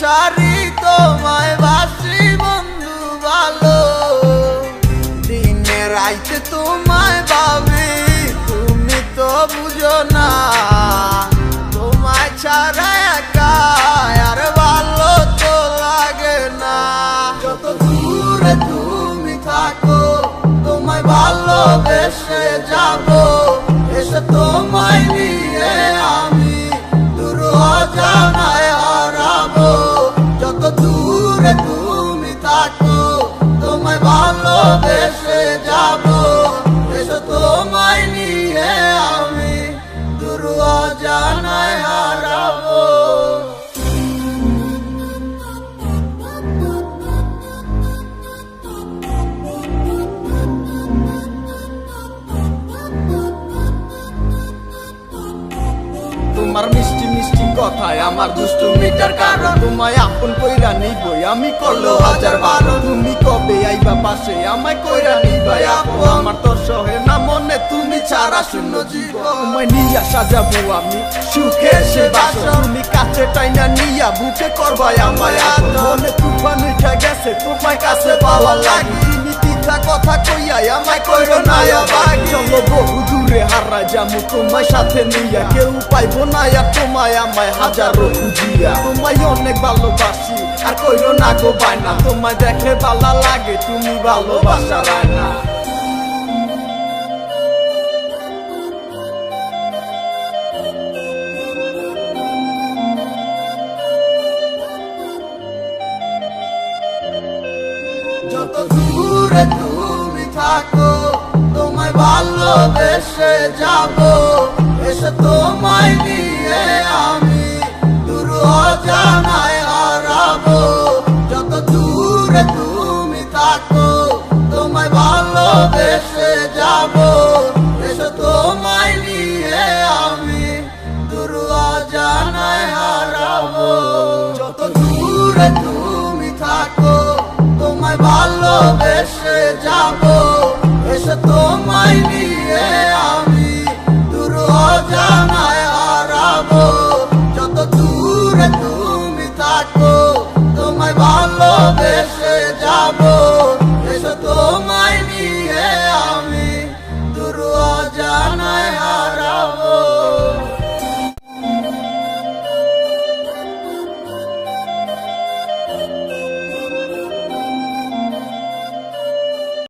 ছাড়ি তোমায় বাসি বন্ধু ভালো, দিনে রাইতে তোমায় ভাবি, তুমি তো বুঝো না তোমায় ছাড়া একা আর ভালো তো লাগে না। যত দূরে তুমি থাকো তোমায় ভালোবেসে যাবো, এসে তোমায় নিয়ে আমি দূর অজানায় হারাবো। যত দূরে তুমি থাকো তোমায় ভালোবেসে যাবো, এসে তোমায় নিয়ে আমি দূর অজানায় হারাবো। তোমার মিষ্টি মিষ্টি কথায় আমার দুষ্টুমিটার কারণ, তোমায় আপন কইরা নিবই আমি করলো হাজার বারণ। তুমি কবে আইবা পাশে আমায় কইরা নিবাই আপু, আমার তো সহে না মনে তুমি ছাড়া শূন্য জীবন। তোমায় নিয়া সাজাবো আমি সুখে সে বাসন, তুমি কাছে টাইনা নিয়া বুকে করবাই আমায় আদর। মনে তুফান উঠা গেছে তোমায় কাছে পাওয়া লাগি, তুমি তিতা কথা কইয়াই আমায় কইরো না আবার। চলো বহু দূরে হারা যামু তোমায় সাথে নিয়া, কেউ পাইবো না আর তোমায় আমায় হাজারো খুঁজিয়া। তোমায় অনেক ভালোবাসি আর কইরো না গো বায়না, তোমায় দেখে ভালো লাগে তুমি ভালোবাসা রায়না। যত দূরে তুমি থাকো তোমায় ভালোবেসে যাবো, এসে তোমায় নিয়ে আমি দূর অজানায় হারাবো। যত দূরে তুমি থাকো তোমায় ভালোবেসে যাবো, এসে তোমায় নিয়ে আমি দূর অজানায় হারাবো। যত দূরে তুমি থাকো তোমায় ভালোবেসে যাবো, এসে তোমায় নিয়ে